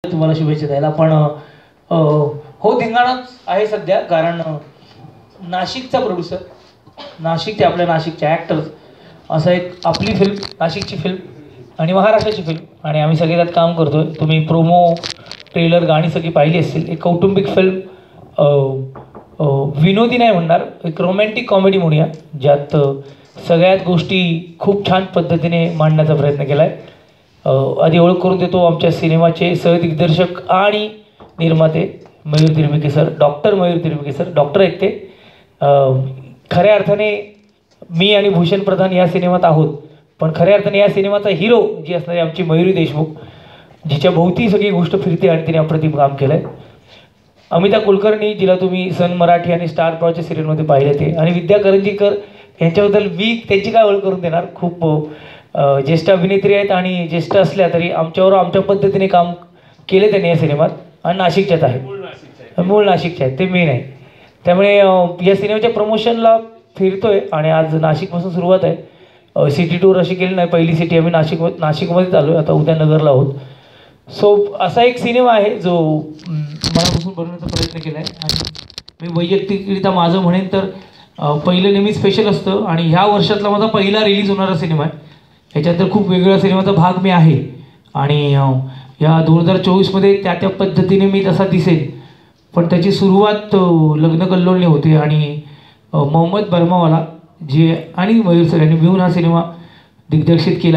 तुम्हाला शुभेच्छा द्यायला पण हो धिंगाणाच आहे सध्या, कारण नाशिकचा प्रोड्युसर, नाशिकचे आपल्या नाशिकचे ॲक्टर्स, असं एक आपली फिल्म, नाशिकची फिल्म आणि महाराष्ट्राची फिल्म आणि आम्ही सगळे त्यात काम करतो आहे. तुम्ही प्रोमो ट्रेलर गाणी सगळी पाहिली असतील. एक कौटुंबिक फिल्म, विनोदी नाही म्हणणार, एक रोमॅन्टिक कॉमेडी म्हणूया, ज्यात सगळ्याच गोष्टी खूप छान पद्धतीने मांडण्याचा प्रयत्न केला आहे. आधी ओळख करून देतो आमच्या सिनेमाचे सहदिग्दर्शक आणि निर्माते Mayur Tirmike sir, doctor Mayur Tirmike sir. Doctor आहेत ते. खऱ्या अर्थाने मी आणि भूषण प्रधान या सिनेमात आहोत, पण खऱ्या अर्थाने या सिनेमाचा हिरो जी असणारी आमची मयुरी देशमुख, जिच्या भोवती सगळी गोष्ट फिरते आणि तिने अप्रतिम काम केलं आहे. अमिता कुलकर्णी, जिला तुम्ही सन मराठी आणि स्टार प्रॉच्या सिरियलमध्ये पाहिले ते, आणि विद्या करंजीकर यांच्याबद्दल मी त्यांची काय ओळख करून देणार. खूप ज्येष्ठ अभिनेत्री आहेत आणि ज्येष्ठ असल्या तरी आमच्यावर आमच्या पद्धतीने काम केले त्यांनी या सिनेमात, आणि नाशिकच्याच आहेत, मूळ नाशिकचे आहेत, ते मेन आहे. त्यामुळे या सिनेमाच्या प्रमोशनला फिरतोय आणि आज नाशिकपासून सुरुवात आहे. सिटी टूर अशी केली नाही, पहिली सिटी आम्ही नाशिकमध्येच आलो आहे, आता उद्या नगरला आहोत. सो असा एक सिनेमा आहे जो मनापासून बनवण्याचा प्रयत्न केला आहे. आणि मी वैयक्तिकरित्या माझं म्हणेन तर पहिलं नेहमी स्पेशल असतं, आणि ह्या वर्षातला माझा पहिला रिलीज होणारा सिनेमा आहे. ह्याच्यानंतर खूप वेगळ्या सिनेमाचा भाग मी आहे, आणि या 2024मध्ये त्या पद्धतीने मी तसा दिसेल. पण त्याची सुरुवात लग्न कल्लोळने होते, आणि मोहम्मद बर्मावाला जे आणि मयूर सर यांनी मिळून हा सिनेमा दिग्दर्शित केला आहे.